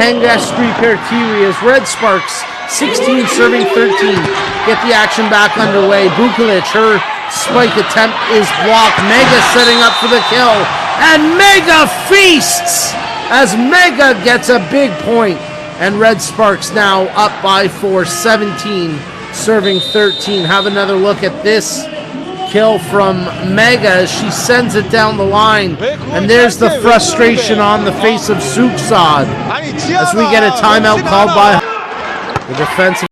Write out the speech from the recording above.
Hangastri Perkiri as Red Sparks 16 serving 13. Get the action back underway. Bukalic, her spike attempt is blocked. Mega setting up for the kill. And Mega feasts as Mega gets a big point. And Red Sparks now up by 4, 17 serving 13. Have another look at this kill from Mega as she sends it down the line. And there's the frustration on the face of Suksad as we get a timeout called by the defensive